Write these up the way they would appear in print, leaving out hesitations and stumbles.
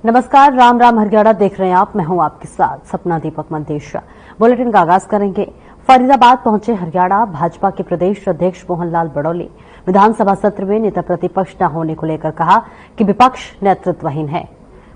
नमस्कार, राम राम हरियाणा देख रहे हैं आप। मैं हूं आपके साथ सपना दीपक मंदेशा। बुलेटिन का आगाज करेंगे। फरीदाबाद पहुंचे हरियाणा भाजपा के प्रदेश अध्यक्ष मोहनलाल बड़ौली। विधानसभा सत्र में नेता प्रतिपक्ष न होने को लेकर कहा कि विपक्ष नेतृत्वहीन है।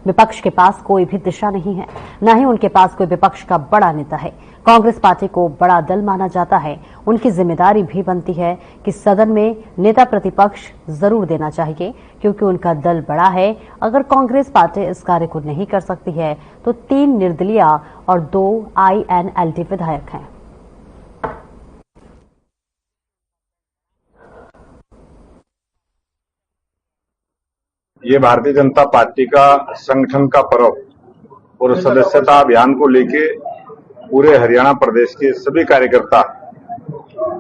विपक्ष के पास कोई भी दिशा नहीं है, न ही उनके पास कोई विपक्ष का बड़ा नेता है। कांग्रेस पार्टी को बड़ा दल माना जाता है। उनकी जिम्मेदारी भी बनती है कि सदन में नेता प्रतिपक्ष जरूर देना चाहिए, क्योंकि उनका दल बड़ा है। अगर कांग्रेस पार्टी इस कार्य को नहीं कर सकती है तो 3 निर्दलीय और 2 INLD विधायक हैं। ये भारतीय जनता पार्टी का संगठन का पर्व और सदस्यता अभियान को लेके पूरे हरियाणा प्रदेश के सभी कार्यकर्ता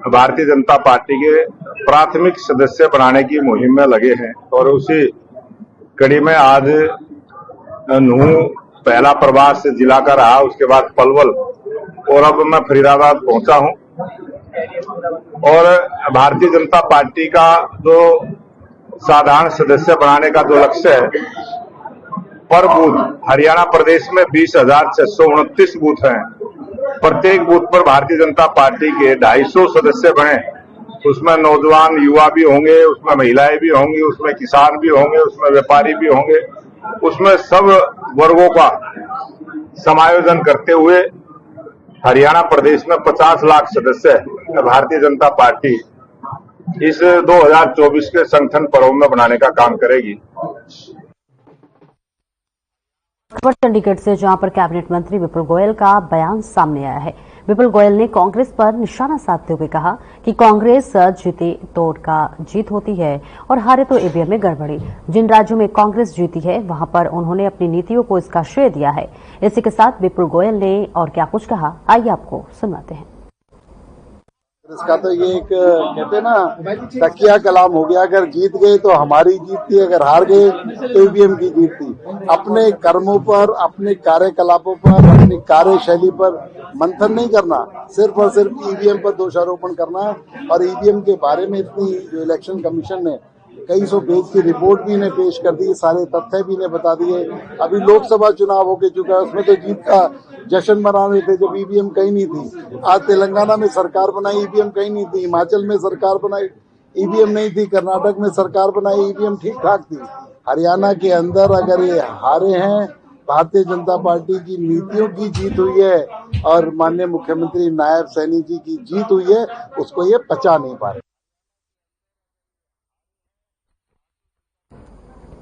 भारतीय जनता पार्टी के प्राथमिक सदस्य बनाने की मुहिम में लगे हैं। और उसी कड़ी में आज नूह पहला प्रवास जिला का रहा, उसके बाद पलवल और अब मैं फरीदाबाद पहुंचा हूं। और भारतीय जनता पार्टी का जो साधारण सदस्य बनाने का जो लक्ष्य है, पर बूथ हरियाणा प्रदेश में 20,629 बूथ हैं। प्रत्येक बूथ पर भारतीय जनता पार्टी के 250 सदस्य बने। उसमें नौजवान युवा भी होंगे, उसमें महिलाएं भी होंगी, उसमें किसान भी होंगे, उसमें व्यापारी भी होंगे, उसमें सब वर्गों का समायोजन करते हुए हरियाणा प्रदेश में 50 लाख सदस्य भारतीय जनता पार्टी इस 2024 के संगठन पर्व में बनाने का काम करेगी। खबर चंडीगढ़ से, जहां पर कैबिनेट मंत्री विपुल गोयल का बयान सामने आया है। विपुल गोयल ने कांग्रेस पर निशाना साधते हुए कहा कि कांग्रेस जीते तो उनका जीत होती है और हारे तो ईवीएम में गड़बड़ी। जिन राज्यों में कांग्रेस जीती है वहां पर उन्होंने अपनी नीतियों को इसका श्रेय दिया है। इसी के साथ विपुल गोयल ने और क्या कुछ कहा, आइए आपको सुनाते हैं। इसका तो ये एक कहते हैं ना, तकिया कलाम हो गया। अगर जीत गए तो हमारी जीत थी, अगर हार गए तो ईवीएम की जीत थी। अपने कर्मों पर, अपने कार्यकलापों पर, अपनी कार्यशैली पर मंथन नहीं करना, सिर्फ और सिर्फ ईवीएम पर दोषारोपण करना है। और ईवीएम के बारे में इतनी जो इलेक्शन कमीशन ने कई 100 पेज की रिपोर्ट भी इन्हें पेश कर दी, सारे तथ्य भी इन्हें बता दिए। अभी लोकसभा चुनाव होके चुका है, उसमें तो जीत का जश्न मना रहे थे जब ईवीएम कहीं नहीं थी। आज तेलंगाना में सरकार बनाई, ईवीएम कहीं नहीं थी। हिमाचल में सरकार बनाई, ईवीएम नहीं थी। कर्नाटक में सरकार बनाई, ईवीएम ठीक ठाक थी। हरियाणा के अंदर अगर ये हारे हैं, भारतीय जनता पार्टी की नीतियों की जीत हुई है और माननीय मुख्यमंत्री नायब सैनी जी की जीत हुई है, उसको ये पचा नहीं पा रहे।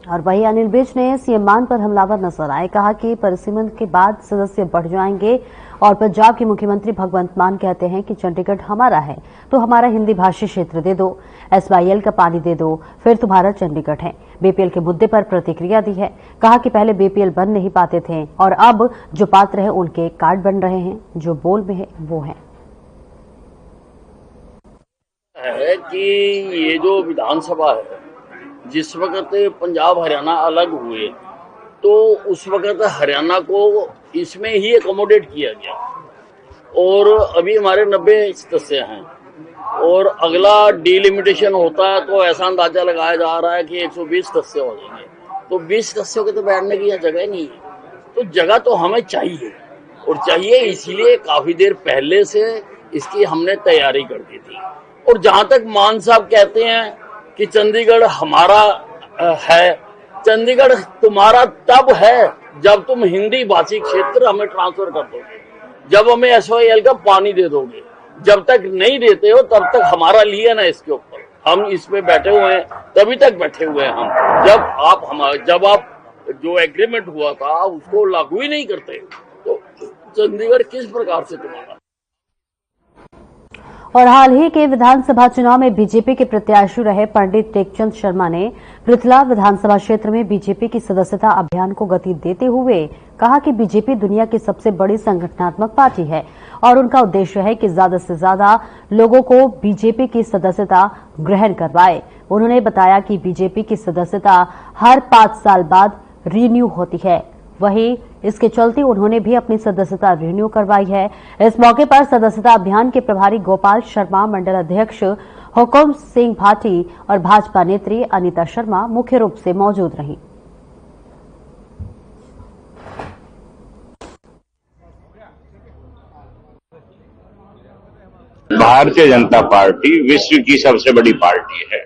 और वही अनिल विज ने सीएम मान पर हमलावर नजर आए। कहा कि परिसीमन के बाद सदस्य बढ़ जाएंगे। और पंजाब के मुख्यमंत्री भगवंत मान कहते हैं कि चंडीगढ़ हमारा है तो हमारा हिंदी भाषी क्षेत्र दे दो, SYL का पानी दे दो, फिर तुम्हारा चंडीगढ़ है। BPL के मुद्दे पर प्रतिक्रिया दी है। कहा कि पहले BPL बन नहीं पाते थे और अब जो पात्र है उनके कार्ड बन रहे हैं, जो बोल में है वो है कि ये जो विधानसभा है, जिस वक्त पंजाब हरियाणा अलग हुए तो उस वक्त हरियाणा को इसमें ही एकोमोडेट किया गया। और अभी हमारे 90 सदस्य हैं और अगला डिलिमिटेशन होता है तो ऐसा अंदाजा लगाया जा रहा है कि 120 सदस्य हो जाएंगे। तो 20 सदस्यों के तो बैठने की यह जगह नहीं है। तो जगह तो हमें चाहिए, और चाहिए इसलिए काफी देर पहले से इसकी हमने तैयारी कर दी थी। और जहां तक मान साहब कहते हैं कि चंडीगढ़ हमारा है, चंडीगढ़ तुम्हारा तब है जब तुम हिंदी भाषी क्षेत्र हमें ट्रांसफर कर दोगे, जब हमें SYL का पानी दे दोगे। जब तक नहीं देते हो तब तक हमारा लिए ना इसके ऊपर। हम इसमें बैठे हुए हैं, तभी तक बैठे हुए हैं हम। जब आप जो एग्रीमेंट हुआ था उसको लागू ही नहीं करते तो चंडीगढ़ किस प्रकार से तुम्हारा। और हाल ही के विधानसभा चुनाव में बीजेपी के प्रत्याशी रहे पंडित टेकचंद शर्मा ने पृथला विधानसभा क्षेत्र में बीजेपी की सदस्यता अभियान को गति देते हुए कहा कि बीजेपी दुनिया की सबसे बड़ी संगठनात्मक पार्टी है और उनका उद्देश्य है कि ज्यादा से ज्यादा लोगों को बीजेपी की सदस्यता ग्रहण करवाए। उन्होंने बताया कि बीजेपी की सदस्यता हर 5 साल बाद रिन्यू होती है। वहीं इसके चलते उन्होंने भी अपनी सदस्यता रिन्यू करवाई है। इस मौके पर सदस्यता अभियान के प्रभारी गोपाल शर्मा, मंडल अध्यक्ष हुकुम सिंह भाटी और भाजपा नेत्री अनीता शर्मा मुख्य रूप से मौजूद रहीं। भारतीय जनता पार्टी विश्व की सबसे बड़ी पार्टी है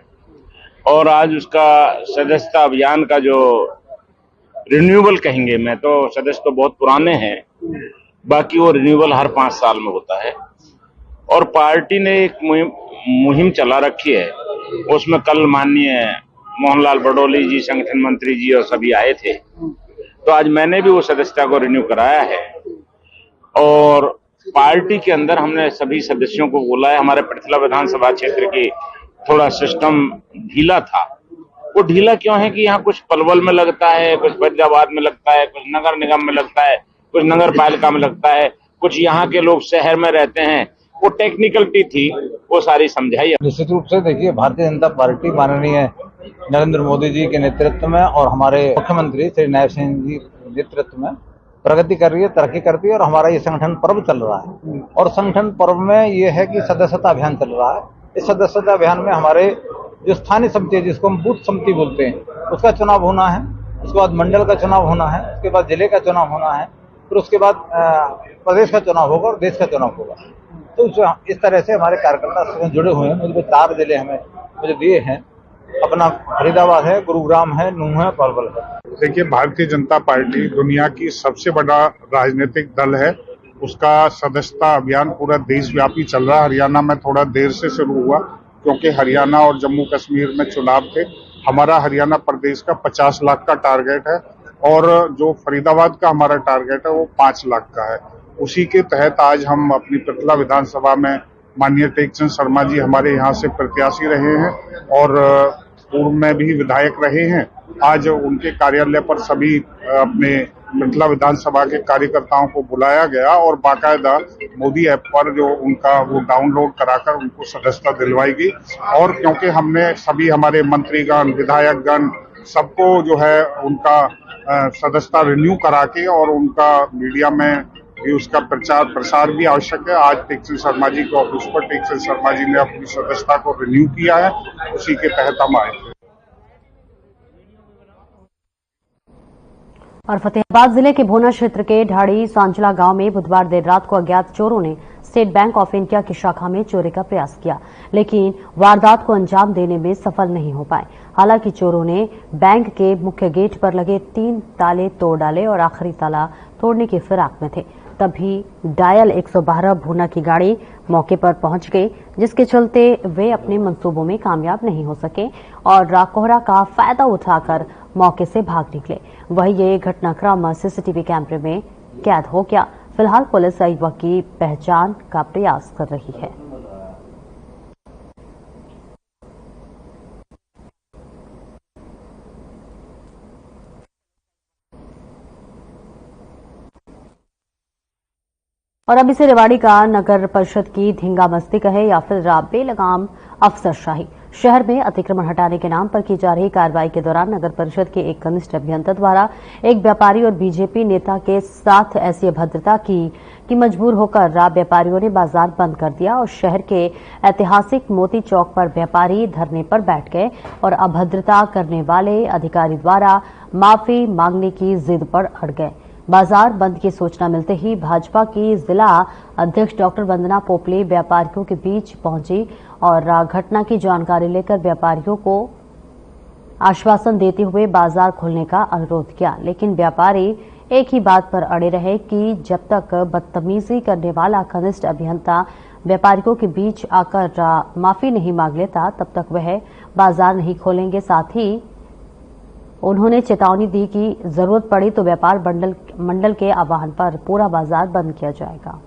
और आज उसका सदस्यता अभियान का जो रिन्यूअल कहेंगे, मैं तो सदस्य तो बहुत पुराने हैं, बाकी वो रिन्यूअल हर 5 साल में होता है और पार्टी ने एक मुहिम चला रखी है। उसमें कल माननीय मोहनलाल बडोली जी, संगठन मंत्री जी और सभी आए थे, तो आज मैंने भी वो सदस्यता को रिन्यू कराया है और पार्टी के अंदर हमने सभी सदस्यों को बोला है। हमारे पृथला विधानसभा क्षेत्र की थोड़ा सिस्टम ढीला था। वो ढीला क्यों है कि यहाँ कुछ पलवल में लगता है, कुछ फरीदाबाद में लगता है, कुछ नगर निगम में लगता है, कुछ नगर पालिका में लगता है, कुछ यहाँ के लोग शहर में रहते हैं। वो टेक्निकलिटी थी, वो सारी समझाई। निश्चित रूप से देखिए, भारतीय जनता पार्टी माननीय नरेंद्र मोदी जी के नेतृत्व में और हमारे मुख्यमंत्री श्री नायब सिंह जी के नेतृत्व में प्रगति कर रही है, तरक्की करती है और हमारा ये संगठन पर्व चल रहा है। और संगठन पर्व में ये है कि सदस्यता अभियान चल रहा है। इस सदस्यता अभियान में हमारे जो स्थानीय समिति है, जिसको हम बूथ समिति बोलते हैं, उसका चुनाव होना है, उसके बाद मंडल का चुनाव होना है, उसके बाद जिले का चुनाव होना है, फिर उसके बाद प्रदेश का चुनाव होगा और देश का चुनाव होगा। तो इस तरह से हमारे कार्यकर्ता जुड़े हुए हैं। मुझे 4 जिले हमें मुझे दिए हैं, अपना फरीदाबाद है, गुरुग्राम है, नूंह है, पलवल है। देखिए, भारतीय जनता पार्टी दुनिया की सबसे बड़ा राजनीतिक दल है। उसका सदस्यता अभियान पूरा देशव्यापी चल रहा है। हरियाणा में थोड़ा देर से शुरू हुआ क्योंकि हरियाणा और जम्मू कश्मीर में चुनाव थे। हमारा हरियाणा प्रदेश का 50 लाख का टारगेट है और जो फरीदाबाद का हमारा टारगेट है वो 5 लाख का है। उसी के तहत आज हम अपनी पृथला विधानसभा में माननीय टेकचंद शर्मा जी हमारे यहाँ से प्रत्याशी रहे हैं और पूर्व में भी विधायक रहे हैं। आज उनके कार्यालय पर सभी अपने पृथला विधानसभा के कार्यकर्ताओं को बुलाया गया और बाकायदा मोदी ऐप पर जो उनका वो डाउनलोड कराकर उनको सदस्यता दिलवाई गई। और क्योंकि हमने सभी हमारे मंत्रीगण, विधायकगण सबको जो है उनका सदस्यता रिन्यू करा के और उनका मीडिया में भी उसका प्रचार प्रसार भी आवश्यक है। आज टेकचंद शर्मा जी के ऑफिस पर टेकचंद शर्मा जी ने अपनी सदस्यता को रिन्यू किया है, उसी के तहत हम आए थे। और फतेहाबाद जिले के भोना क्षेत्र के ढाड़ी सांचला गांव में बुधवार देर रात को अज्ञात चोरों ने स्टेट बैंक ऑफ इंडिया की शाखा में चोरी का प्रयास किया, लेकिन वारदात को अंजाम देने में सफल नहीं हो पाए। हालांकि चोरों ने बैंक के मुख्य गेट पर लगे 3 ताले तोड़ डाले और आखिरी ताला तोड़ने की फिराक में थे। तभी डायल 112 भूना की गाड़ी मौके पर पहुंच गई, जिसके चलते वे अपने मंसूबों में कामयाब नहीं हो सके और कोहरा का फायदा उठाकर मौके से भाग निकले। वही ये घटनाक्रम सीसीटीवी कैमरे में कैद हो गया। फिलहाल पुलिस युवक की पहचान का प्रयास कर रही है। और अब इसे रेवाड़ी का नगर परिषद की धींगा मस्ती कहे या फिर बेलगाम अफसरशाही। शहर में अतिक्रमण हटाने के नाम पर की जा रही कार्रवाई के दौरान नगर परिषद के एक कनिष्ठ अभियंता द्वारा एक व्यापारी और बीजेपी नेता के साथ ऐसी अभद्रता की कि मजबूर होकर व्यापारियों ने बाजार बंद कर दिया और शहर के ऐतिहासिक मोती चौक पर व्यापारी धरने पर बैठ गए और अभद्रता करने वाले अधिकारी द्वारा माफी मांगने की जिद पर अड़ गए। बाजार बंद की सूचना मिलते ही भाजपा की जिला अध्यक्ष डॉक्टर वंदना पोपले व्यापारियों के बीच पहुंची और घटना की जानकारी लेकर व्यापारियों को आश्वासन देते हुए बाजार खोलने का अनुरोध किया, लेकिन व्यापारी एक ही बात पर अड़े रहे कि जब तक बदतमीजी करने वाला कनिष्ठ अभियंता व्यापारियों के बीच आकर माफी नहीं मांग लेता तब तक वह बाजार नहीं खोलेंगे। साथ ही उन्होंने चेतावनी दी कि जरूरत पड़ी तो व्यापार मंडल के आह्वान पर पूरा बाजार बंद किया जाएगा।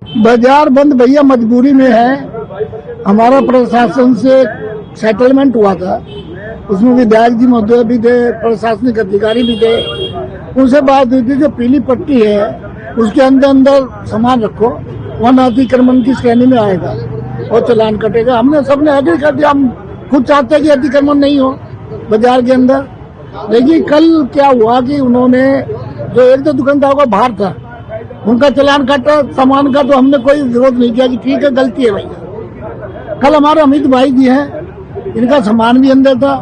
बाजार बंद भैया मजबूरी में है। हमारा प्रशासन से सेटलमेंट हुआ था, उसमें विधायक जी महोदय भी थे, प्रशासनिक अधिकारी भी थे। उनसे बात हुई थी जो पीली पट्टी है उसके अंदर सामान रखो, वहां अतिक्रमण की श्रेणी में आएगा और चालान कटेगा। हमने सबने एग्री कर दिया। हम खुद चाहते हैं कि अतिक्रमण नहीं हो बाजार के अंदर। लेकिन कल क्या हुआ कि उन्होंने जो एक दो दुकानदारों का बाहर था उनका चालान काटा सामान का, तो हमने कोई विरोध नहीं किया कि ठीक है गलती है भैया। कल हमारे अमित भाई जी हैं, इनका सामान भी अंदर था,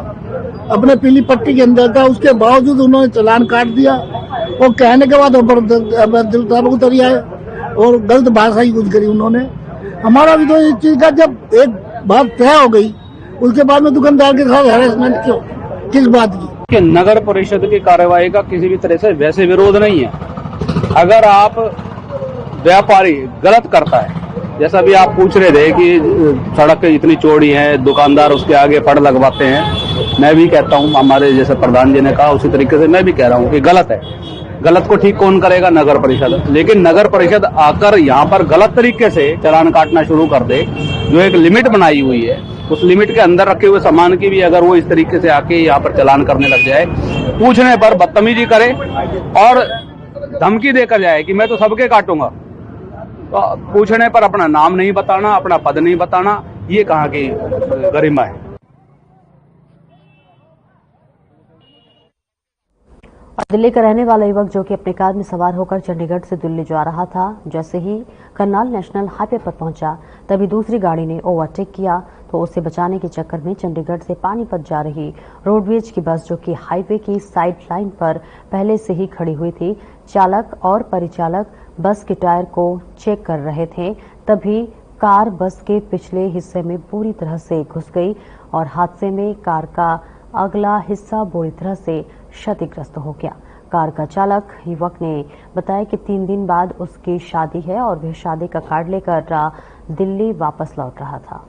अपने पीली पट्टी के अंदर था, उसके बावजूद उन्होंने चालान काट दिया वो कहने के बाद दिल पर उतरी आए और गलत भाषा यूज करी उन्होंने। हमारा भी तो इस चीज का जब एक बात तय हो गई उसके बाद में दुकानदार के साथ हैरेसमेंट क्यों, किस बात की? कि नगर परिषद की कार्यवाही का किसी भी तरह से वैसे विरोध नहीं है। अगर आप व्यापारी गलत करता है, जैसा भी आप पूछ रहे थे कि सड़क इतनी चौड़ी है, दुकानदार उसके आगे फड़ लगवाते हैं, मैं भी कहता हूं, हमारे जैसे प्रधान जी ने कहा उसी तरीके से मैं भी कह रहा हूं कि गलत है। गलत को ठीक कौन करेगा? नगर परिषद। लेकिन नगर परिषद आकर यहाँ पर गलत तरीके से चालान काटना शुरू कर दे, जो एक लिमिट बनाई हुई है, उस लिमिट के अंदर रखे हुए सामान की भी अगर वो इस तरीके से आके यहाँ पर चालान करने लग जाए, पूछने पर बदतमीजी करे और धमकी देकर जाए कि मैं तो सबके काटूंगा, तो पूछने पर अपना नाम नहीं बताना, अपना पद नहीं बताना, ये कहाँ की गरिमा है? और दिल्ली का रहने वाला युवक जो कि अपने कार में सवार होकर चंडीगढ़ से दिल्ली जा रहा था, जैसे ही करनाल नेशनल हाईवे पर पहुंचा तभी दूसरी गाड़ी ने ओवरटेक किया, तो उसे बचाने के चक्कर में चंडीगढ़ से पानीपत जा रही रोडवेज की बस जो कि हाईवे की साइड लाइन पर पहले से ही खड़ी हुई थी, चालक और परिचालक बस के टायर को चेक कर रहे थे, तभी कार बस के पिछले हिस्से में पूरी तरह से घुस गई और हादसे में कार का अगला हिस्सा बुरी तरह से क्षतिग्रस्त हो गया। कार का चालक युवक ने बताया कि 3 दिन बाद उसकी शादी है और वह शादी का कार्ड लेकर दिल्ली वापस लौट रहा था।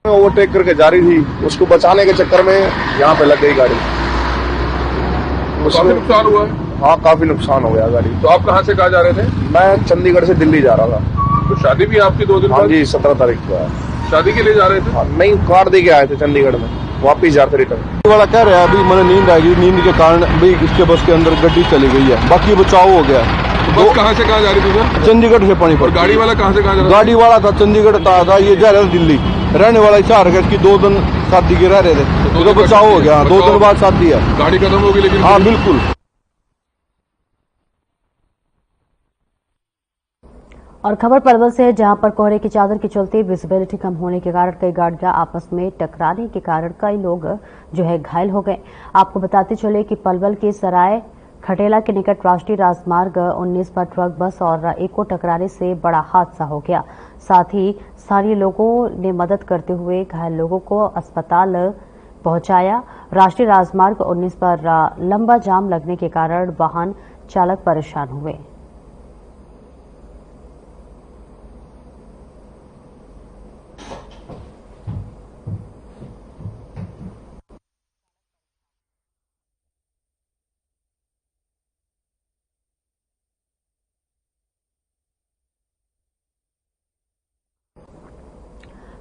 ओवरटेक करके जा रही थी, उसको बचाने के चक्कर में यहाँ पे लग गई गाड़ी। काफी नुकसान हुआ है? हाँ, काफी नुकसान हो गया गाड़ी। तो आप कहाँ से कहाँ जा रहे थे? मैं चंडीगढ़ से दिल्ली जा रहा था। तो शादी भी आपकी 2 दिन बाद? हाँ जी, 17 तारीख को है। शादी के लिए जा रहे थे? हाँ, नहीं, कार्ड दे के आए थे चंडीगढ़ में, वापिस जाते रिटर्न। वाला कह रहा है अभी मैंने नींद आ गई, नींद के कारण भी इसके बस के अंदर गड्डी चली गई है, बाकी बचाव हो गया। तो बस कहाँ से कहाँ जा रही थी सर? चंडीगढ़ से पानीपत। और गाड़ी वाला कहाँ से कहाँ जा रहा था? गाड़ी वाला था चंडीगढ़ था, ये जा रहा था दिल्ली। रहने वाला इच्छा रखा, इसकी 2 दिन शादी के रह रहे थे, तो बचाव हो गया। 2 दिन बाद शादी है। गाड़ी खत्म हो गई लेकिन? हाँ बिल्कुल। और खबर पलवल से है, जहां पर कोहरे की चादर के चलते विजिबिलिटी कम होने के कारण कई गाड़ियां आपस में टकराने के कारण कई लोग जो है घायल हो गए। आपको बताते चले कि पलवल के सराय खटेला के निकट राष्ट्रीय राजमार्ग 19 पर ट्रक, बस और इको टकराने से बड़ा हादसा हो गया। साथ ही स्थानीय लोगों ने मदद करते हुए घायल लोगों को अस्पताल पहुंचाया। राष्ट्रीय राजमार्ग 19 पर लंबा जाम लगने के कारण वाहन चालक परेशान हुए।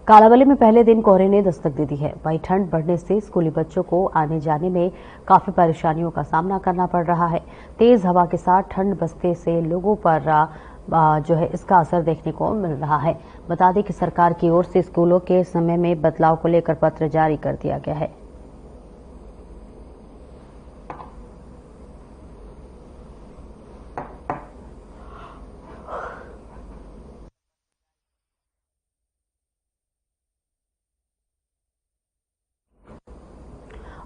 कालावली में पहले दिन कोहरे ने दस्तक दे दी है। वहीं ठंड बढ़ने से स्कूली बच्चों को आने जाने में काफी परेशानियों का सामना करना पड़ रहा है। तेज हवा के साथ ठंड बसने से लोगों पर जो है इसका असर देखने को मिल रहा है। बता दें कि सरकार की ओर से स्कूलों के समय में बदलाव को लेकर पत्र जारी कर दिया गया है।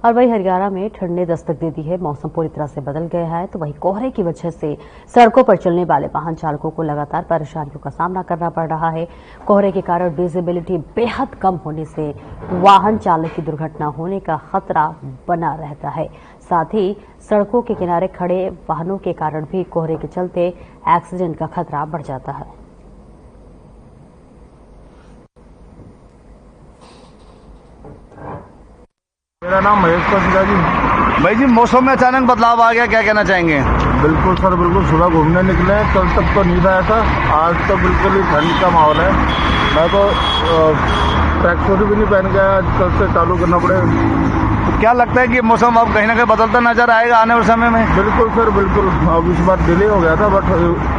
और वही हरियाणा में ठंड ने दस्तक दे दी है। मौसम पूरी तरह से बदल गया है, तो वही कोहरे की वजह से सड़कों पर चलने वाले वाहन चालकों को लगातार परेशानियों का सामना करना पड़ रहा है। कोहरे के कारण विजिबिलिटी बेहद कम होने से वाहन चालक की दुर्घटना होने का खतरा बना रहता है। साथ ही सड़कों के किनारे खड़े वाहनों के कारण भी कोहरे के चलते एक्सीडेंट का खतरा बढ़ जाता है। मेरा नाम महेश कौशिका जी। भाई जी, मौसम में अचानक बदलाव आ गया, क्या कहना चाहेंगे? बिल्कुल सर, बिल्कुल सुबह घूमने निकले, कल तक तो नहीं आया था, आज तो बिल्कुल ही ठंड का माहौल है। मैं तो ट्रैक सूट भी नहीं पहन के आया, आज कल से चालू करना पड़ेगा। तो क्या लगता है कि मौसम अब कहीं ना कहीं बदलता नजर आएगा आने वाले समय में? बिल्कुल सर, बिल्कुल। अब इस बार डिले हो गया था, बट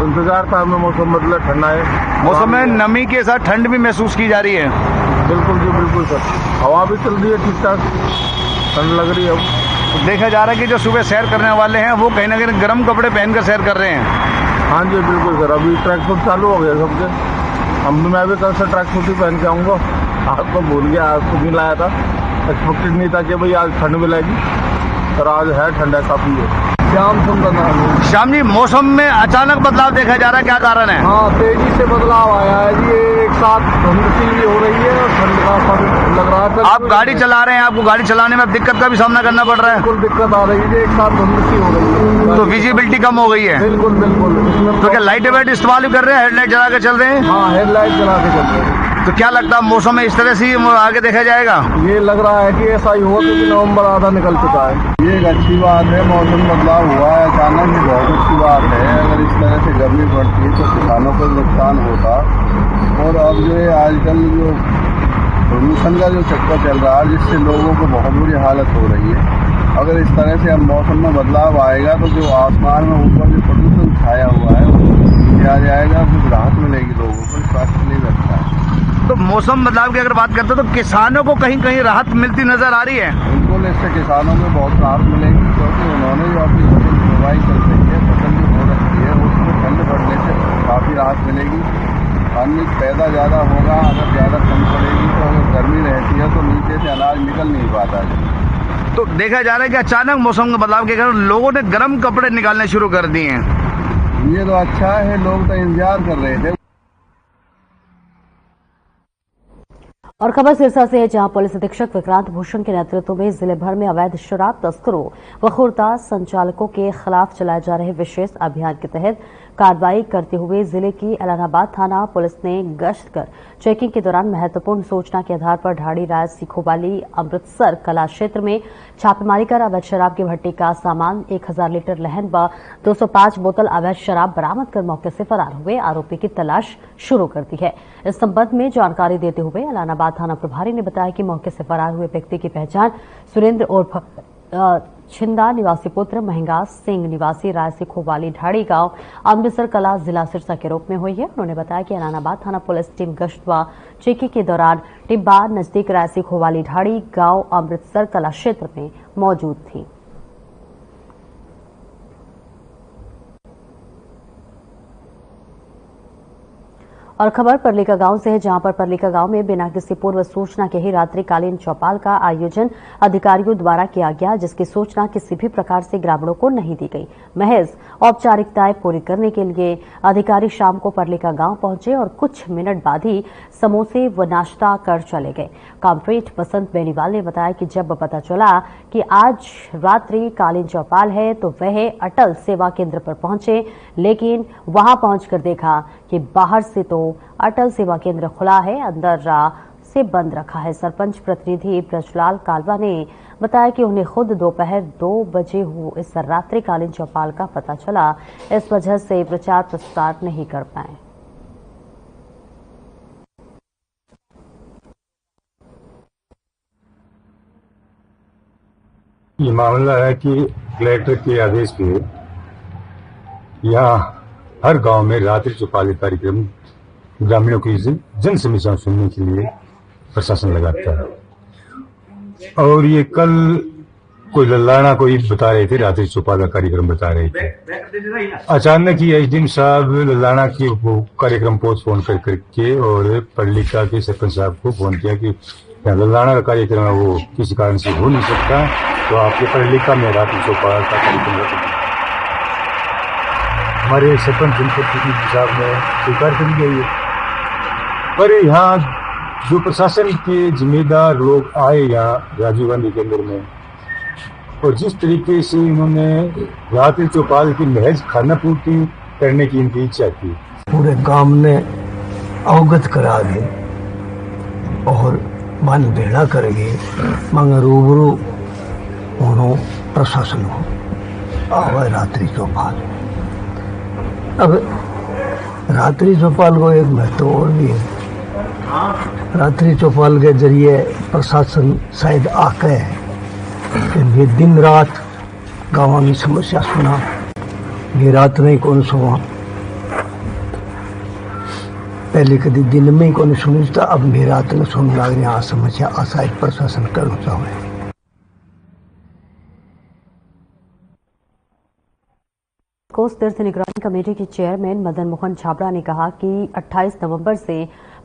इंतजार था हमें मौसम बदले, ठंड आए। मौसम में नमी के साथ ठंड भी महसूस की जा रही है? बिल्कुल जी, बिल्कुल सर। हवा भी चल रही है ठीक ठाक, ठंड लग रही है। अब देखा जा रहा है कि जो सुबह सैर करने वाले हैं वो कहीं ना कहीं गर्म कपड़े पहनकर सैर कर रहे हैं। हाँ जी बिल्कुल सर, अभी ट्रैक सूट चालू हो गया सबके। मैं भी कल से ट्रैक सूट ही पहन के आऊँगा। आज तो भूल गया, आज तो नहीं लाया था, एक्सपेक्टेड नहीं था कि भाई आज ठंड मिलेगी, और आज है ठंडा काफी है। श्याम सुंदर नाम है। श्याम जी, मौसम में अचानक बदलाव देखा जा रहा है, क्या कारण है? हाँ, तेजी से बदलाव आया है जी, एक साथ धुंध सी हो रही है और ठंड का असर लग रहा है। आप गाड़ी चला रहे हैं, आपको गाड़ी चलाने में दिक्कत का भी सामना करना पड़ रहा है? बिल्कुल दिक्कत आ रही है, एक साथ धुंध सी हो रही है, तो विजिबिलिटी कम हो गई है? बिल्कुल बिल्कुल। तो क्या लाइट वाइट इस्तेमाल भी कर रहे हैं, हेडलाइट जला के चल रहे हैं? हाँ, हेडलाइट जला के चल रहे हैं। तो क्या लगता है मौसम में इस तरह से आगे देखा जाएगा? ये लग रहा है कि ऐसा ही होगा, क्योंकि नवंबर आधा निकल चुका है। ये एक अच्छी बात है, मौसम बदलाव हुआ है अचानक, ये बहुत अच्छी बात है। अगर इस तरह से गर्मी बढ़ती तो किसानों को नुकसान होता। और अब जो है आजकल जो प्रदूषण का जो चक्कर चल रहा है, जिससे लोगों को बहुत बुरी हालत हो रही है। अगर इस तरह से अब मौसम में बदलाव आएगा तो जो आसमान में ऊपर जो प्रदूषण छाया हुआ है वो नीचे आ जाएगा, कुछ राहत मिलेगी लोगों को, स्वास्थ्य के लिए अच्छा है। तो मौसम बदलाव की अगर बात करते हैं तो किसानों को कहीं कहीं राहत मिलती नजर आ रही है? बिल्कुल, इससे किसानों को बहुत राहत मिलेगी, क्योंकि उन्होंने जो अपनी फसल की बुवाई चल रही है, फसल जो हो रखी है, उसमें ठंड बढ़ने से काफ़ी राहत मिलेगी। अन्न पैदा ज़्यादा होगा, अगर ज़्यादा ठंड पड़ेगी तो अगर गर्मी रहती है तो नीचे से अनाज निकल नहीं पाता है। तो देखा जा रहा है कि अचानक मौसम के बदलाव के कारण लोगों ने गर्म कपड़े निकालने शुरू कर दिए हैं। ये तो अच्छा है, लोग तो इंतजार कर रहे थे। और खबर सिरसा से है, जहां पुलिस अधीक्षक विक्रांत भूषण के नेतृत्व में जिले भर में अवैध शराब तस्करों व खुर्दा संचालकों के खिलाफ चलाए जा रहे विशेष अभियान के तहत कार्रवाई करते हुए जिले की एलानाबाद थाना पुलिस ने गश्त कर चेकिंग के दौरान महत्वपूर्ण सूचना के आधार पर ढाड़ी राज सिखोवाली अमृतसर कला क्षेत्र में छापेमारी कर अवैध शराब की भट्टी का सामान 1000 लीटर लहन व 205 बोतल अवैध शराब बरामद कर मौके से फरार हुए आरोपी की तलाश शुरू कर दी है। इस संबंध में जानकारी देते हुए एलानाबाद थाना प्रभारी ने बताया कि मौके से फरार हुए व्यक्ति की पहचान सुरेंद्र उर्फ छिंदा निवासी पुत्र महंगा सिंह निवासी राय सिखोवाली ढाड़ी गांव अमृतसर कला जिला सिरसा के रूप में हुई है। उन्होंने बताया कि एलानाबाद थाना पुलिस टीम गश्त व चेकिंग के दौरान टिब्बा नजदीक राय सिखोवाली ढाड़ी गांव अमृतसर कला क्षेत्र में मौजूद थी। और खबर परलीका गांव से है, जहां पर परलीका गांव में बिना किसी पूर्व सूचना के ही रात्रिकालीन चौपाल का आयोजन अधिकारियों द्वारा किया गया, जिसकी सूचना किसी भी प्रकार से ग्रामीणों को नहीं दी गई। महज औपचारिकताएं पूरी करने के लिए अधिकारी शाम को परलीका गांव पहुंचे और कुछ मिनट बाद ही समोसे व नाश्ता कर चले गए। कॉम्रेड बसंत बेनीवाल ने बताया कि जब पता चला कि आज रात्रिकालीन चौपाल है तो वह अटल सेवा केंद्र पर पहुंचे, लेकिन वहां पहुंचकर देखा कि बाहर से तो अटल सेवा केंद्र खुला है, अंदर से बंद रखा है। सरपंच प्रतिनिधि ब्रजलाल कालवा ने बताया कि उन्हें खुद दोपहर 2 बजे इस रात्रिकालीन चौपाल का पता चला, इस वजह से प्रचार प्रसार नहीं कर पाए। ये मामला है कि कलेक्टर के आदेश पे यहाँ हर गांव में रात्रि चौपाल कार्यक्रम ग्रामीणों की जन समस्याएं सुनने के लिए प्रशासन लगाता है। और ये कल कोई लल्लाना कोई बता रहे थे, रात्रि चौपाल का कार्यक्रम बता रहे थे। अचानक ही एसडीएम साहब लल्लाना की वो कार्यक्रम पोस्टपोन करके और परलीका के सरपंच साहब को फोन किया कि लल्लाना का कार्यक्रम है वो किसी कारण से हो नहीं सकता, तो आपके परलीका में रात्रि चौपाल का कार्यक्रम रख दिया। हमारे सरपंच जनप्रतिनिधि साहब ने स्वीकार कर लिया है। पर यहाँ जो प्रशासन के जिम्मेदार लोग आए यहाँ राजीव गांधी केंद्र में, और जिस तरीके से इन्होंने रात्रि चौपाल की महज खाना पूर्ति करने की इनकी इच्छा थी, पूरे गांव ने अवगत करा दे और मन भेड़ा करेंगे मगर रूबरू उन्होंने प्रशासन को आवा रात्रि चौपाल। अब रात्रि चौपाल को एक महत्व और भी है। रात्रि चौपाल के जरिए प्रशासन शायद आके ये दिन रात गाँव की समस्या सुना, ये रात नहीं कौन सुना, पहले कभी दिन में ही कौन सुनी था, अब भी रात में सुन लग रही समस्या शायद प्रशासन करना चाहे। कोस्ट तीर्थ निगरानी कमेटी के चेयरमैन मदन मोहन छाबड़ा ने कहा कि 28 नवंबर से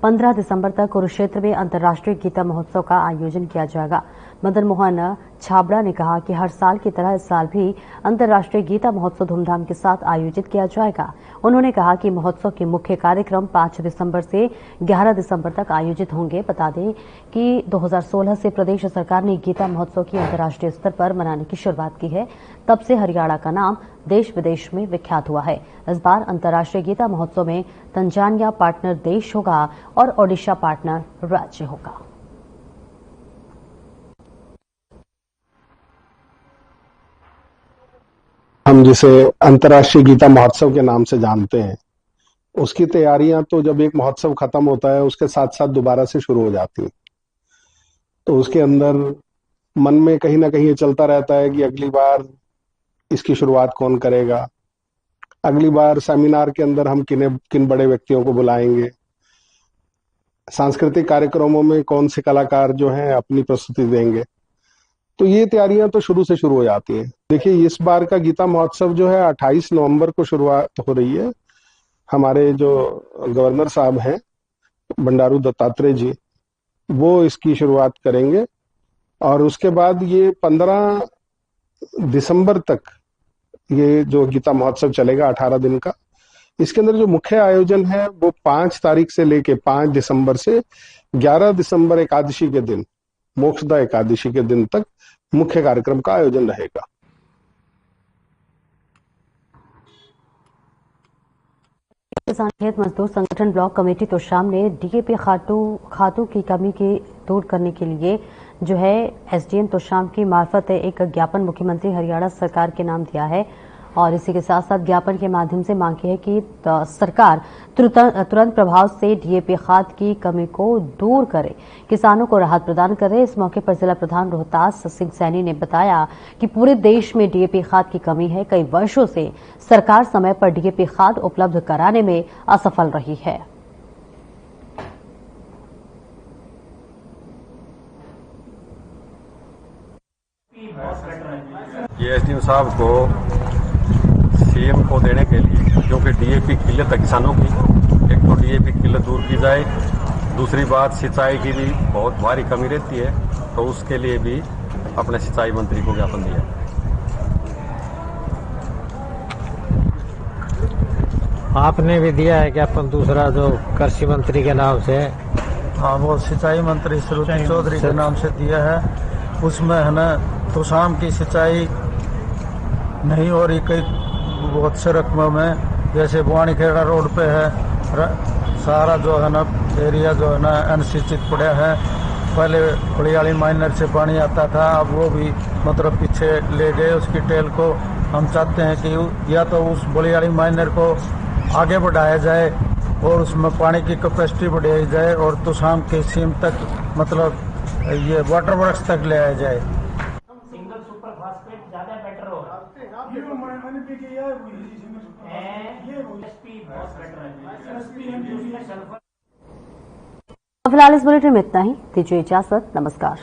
15 दिसंबर तक कुरुक्षेत्र में अंतर्राष्ट्रीय गीता महोत्सव का आयोजन किया जाएगा। मदन मोहन छाबड़ा ने कहा कि हर साल की तरह इस साल भी अंतर्राष्ट्रीय गीता महोत्सव धूमधाम के साथ आयोजित किया जाएगा। उन्होंने कहा कि महोत्सव के मुख्य कार्यक्रम 5 दिसंबर से 11 दिसंबर तक आयोजित होंगे। बता दें कि 2016 से प्रदेश सरकार ने गीता महोत्सव की अंतर्राष्ट्रीय स्तर पर मनाने की शुरुआत की है। तब से हरियाणा का नाम देश विदेश में विख्यात हुआ है। इस बार अंतर्राष्ट्रीय गीता महोत्सव में तंजानिया पार्टनर देश होगा और ओडिशा पार्टनर राज्य होगा। हम जिसे अंतर्राष्ट्रीय गीता महोत्सव के नाम से जानते हैं, उसकी तैयारियां तो जब एक महोत्सव खत्म होता है उसके साथ साथ दोबारा से शुरू हो जाती हैं। तो उसके अंदर मन में कहीं ना कहीं ये चलता रहता है कि अगली बार इसकी शुरुआत कौन करेगा, अगली बार सेमिनार के अंदर हम किन बड़े व्यक्तियों को बुलाएंगे, सांस्कृतिक कार्यक्रमों में कौन से कलाकार जो हैं अपनी प्रस्तुति देंगे। तो ये तैयारियां तो शुरू से शुरू हो जाती हैं। देखिए, इस बार का गीता महोत्सव जो है 28 नवंबर को शुरुआत हो रही है। हमारे जो गवर्नर साहब हैं बंडारू दत्तात्रेय जी, वो इसकी शुरुआत करेंगे और उसके बाद ये 15 दिसंबर तक ये जो गीता महोत्सव चलेगा 18 दिन का। इसके अंदर जो मुख्य आयोजन है वो 5 तारीख से लेके 5 दिसंबर से 11 दिसंबर एकादशी के दिन, मोक्षदा एकादशी के दिन तक मुख्य कार्यक्रम का आयोजन रहेगा। किसान खेत मजदूर संगठन ब्लॉक कमेटी तोशाम ने डीएपी खातों की कमी की दूर करने के लिए जो है एसडीएम तोशाम की मार्फत एक ज्ञापन मुख्यमंत्री हरियाणा सरकार के नाम दिया है और इसी के साथ साथ ज्ञापन के माध्यम से मांग की है कि सरकार तुरंत प्रभाव से डीएपी खाद की कमी को दूर करे, किसानों को राहत प्रदान करे। इस मौके पर जिला प्रधान रोहतास सिंह सैनी ने बताया कि पूरे देश में डीएपी खाद की कमी है। कई वर्षों से सरकार समय पर डीएपी खाद उपलब्ध कराने में असफल रही है। ये एसडीएम साहब को सीएम को देने के लिए, क्योंकि डीएपी किल्लत है किसानों की, एक तो डीएपी किल्लत दूर की जाए, दूसरी बात सिंचाई की भी बहुत भारी कमी रहती है, तो उसके लिए भी अपने सिंचाई मंत्री को ज्ञापन दिया। आपने भी दिया है ज्ञापन दूसरा जो कृषि मंत्री के नाम से? हाँ, वो सिंचाई मंत्री श्रीमती चौधरी के नाम से दिया है। उसमें है ना तोशाम की सिंचाई नहीं हो रही कई बहुत से रकमों में, जैसे बुआनी खेड़ा रोड पे है सारा जो है ना एरिया जो है ना अनसिंचित पड़ा है। पहले बड़ियाली माइनर से पानी आता था, अब वो भी मतलब पीछे ले गए उसकी टेल को। हम चाहते हैं कि या तो उस बड़ियाली माइनर को आगे बढ़ाया जाए और उसमें पानी की कैपेसिटी बढ़ाई जाए और तोशाम के सीम तक मतलब ये वाटर वर्क्स तक ले आया जाए। सिंगल सुपर फास्फेट ज्यादा बेटर होगा। फिलहाल इस बुलेटिन में इतना ही। दीजिए इजाजत। नमस्कार।